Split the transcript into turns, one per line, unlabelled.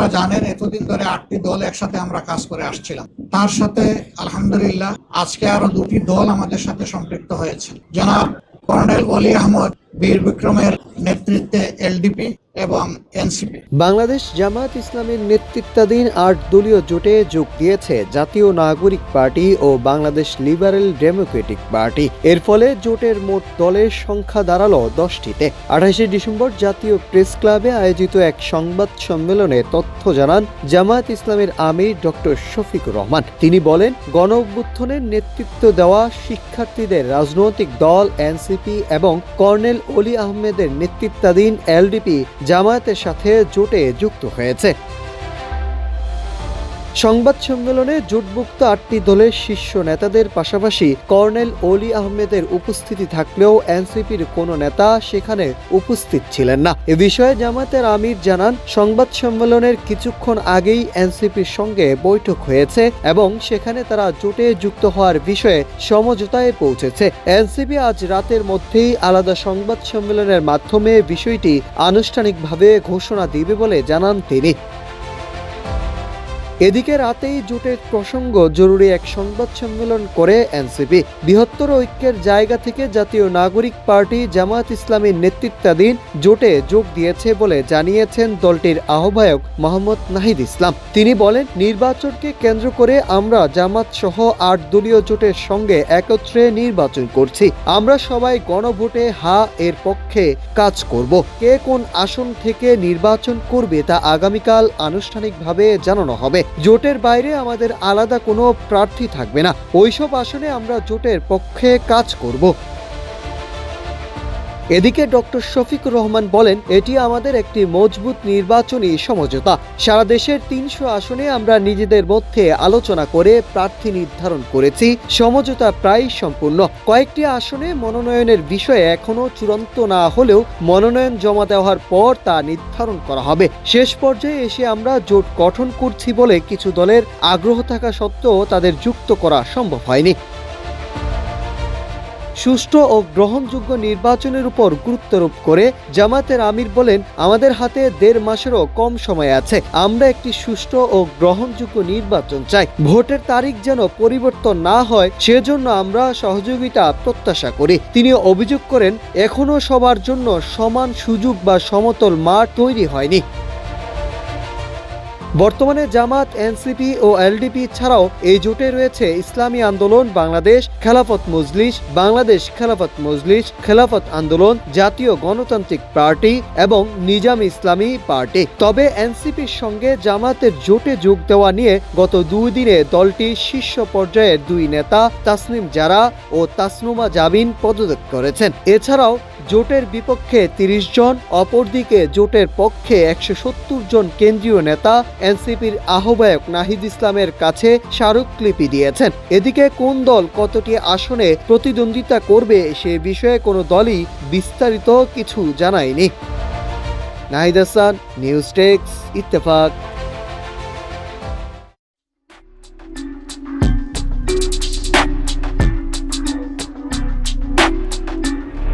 আপনারা জানেন এতদিন ধরে 8টি দল একসাথে আমরা কাজ করে আসছিলাম। তার সাথে আলহামদুলিল্লাহ আজকে আরো 2টি দল আমাদের সাথে সম্পৃক্ত হয়েছে। জনাব কর্নেল ওলি আহমদ বীর বিক্রমের নেতৃত্বে এলডিপি এবং এনসিপি।
বাংলাদেশ জামায়াত ইসলামীর নেতৃত্বাধীন 8 দলীয় জোটে যোগ দিয়েছে জাতীয় নাগরিক পার্টি ও বাংলাদেশ লিবারেল ডেমোক্রেটিক পার্টি। এর ফলে জোটের মোট দলের সংখ্যা দাঁড়ালো 10টিতে। 28শে ডিসেম্বর জাতীয় প্রেস ক্লাবে আয়োজিত এক সংবাদ সম্মেলনে তথ্য জানান জামায়াত ইসলামের আমির ডক্টর শফিকুর রহমান। তিনি বলেন, গণ অভ্যুত্থানের নেতৃত্ব দেওয়া শিক্ষার্থীদের রাজনৈতিক দল এনসিপি এবং কর্নেল ওলি আহমেদের নেতৃত্বাধীন এলডিপি জামায়াতের সাথে জোটে যুক্ত হয়েছে। সংবাদ সম্মেলনে জোটভুক্ত 8টি দলের শীর্ষ নেতাদের পাশাপাশি কর্নেল ওলি আহমেদের উপস্থিতি থাকলেও এনসিপির কোনো নেতা সেখানে উপস্থিত ছিলেন না। এ বিষয়ে জামায়াতের আমির জানান, সংবাদ সম্মেলনের কিছুক্ষণ আগেই এনসিপির সঙ্গে বৈঠক হয়েছে এবং সেখানে তারা জোটে যুক্ত হওয়ার বিষয়ে সমঝোতায় পৌঁছেছে। এনসিপি আজ রাতের মধ্যেই আলাদা সংবাদ সম্মেলনের মাধ্যমে বিষয়টি আনুষ্ঠানিকভাবে ঘোষণা দিবে বলে জানান তিনি। এদিকে রাতেই জোটের প্রসঙ্গ জরুরি এক সংবাদ সম্মেলন করে এনসিপি। বৃহত্তর ঐক্যের জায়গা থেকে জাতীয় নাগরিক পার্টি জামায়াত ইসলামীর নেতৃত্বাধীন জোটে যোগ দিয়েছে বলে জানিয়েছেন দলটির আহ্বায়ক মোহাম্মদ নাহিদ ইসলাম। তিনি বলেন, নির্বাচনকে কেন্দ্র করে আমরা জামাত সহ 8 দলীয় জোটের সঙ্গে একত্রে নির্বাচন করছি। আমরা সবাই গণভোটে হা এর পক্ষে কাজ করব। কে কোন আসন থেকে নির্বাচন করবে তা আগামীকাল আনুষ্ঠানিকভাবে জানানো হবে। জোটের বাইরে আমাদের আলাদা কোনো প্রার্থী থাকবে না। ওইসব আসনে আমরা জোটের পক্ষে কাজ করব। এদিকে ডক্টর শফিকুর রহমান বলেন, এটি আমাদের একটি মজবুত নির্বাচনী সমঝোতা। সারা দেশের 300 আসনে আমরা নিজেদের মধ্যে আলোচনা করে প্রার্থী নির্ধারণ করেছি। সমঝোতা প্রায় সম্পূর্ণ। কয়েকটি আসনে মনোনয়নের বিষয়ে এখনো চূড়ান্ত না হলেও মনোনয়ন জমা দেওয়ার পর তা নির্ধারণ করা হবে। শেষ পর্যায়ে এসে আমরা জোট গঠন করছি বলে কিছু দলের আগ্রহ থাকা সত্ত্বেও তাদের যুক্ত করা সম্ভব হয়নি। সুষ্ঠু ও গ্রহণযোগ্য নির্বাচনের উপর গুরুত্বারোপ করে জামায়াতের আমির বলেন, আমাদের হাতে 1.5 মাসেরও কম সময় আছে। আমরা একটি সুষ্ঠু ও গ্রহণযোগ্য নির্বাচন চাই। ভোটের তারিখ যেন পরিবর্তন না হয় সেজন্য আমরা সহযোগিতা প্রত্যাশা করি। তিনি অভিযোগ করেন, এখনো সবার জন্য সমান সুযোগ বা সমতল মাঠ তৈরি হয়নি। বর্তমানে জামাত, এনসিপি ও এলডিপি ছাড়াও এই জোটে রয়েছে ইসলামী আন্দোলন বাংলাদেশ, খেলাফত মজলিস, বাংলাদেশ খেলাফত মজলিস, খেলাফত আন্দোলন, জাতীয় গণতান্ত্রিক পার্টি এবং নিজাম ইসলামী পার্টি। তবে এনসিপির সঙ্গে জামাতের জোটে যোগ দেওয়া নিয়ে গত 2 দিনে দলটির শীর্ষ পর্যায়ের 2 নেতা তাসনিম জারা ও তাসনুমা জাবিন পদত্যাগ করেছেন। এছাড়াও জোটের বিপক্ষে 30 জন, অপরদিকে জোটের পক্ষে 170 জন কেন্দ্রীয় নেতা এনসিপির আহ্বায়ক নাহিদ ইসলামের কাছে স্মারকলিপি দিয়েছেন। এদিকে কোন দল কতটি আসনে প্রতিদ্বন্দ্বিতা করবে সে বিষয়ে কোনো দলই বিস্তারিত কিছু জানায়নি। Nahid Hasan, news desk, Ittefaq.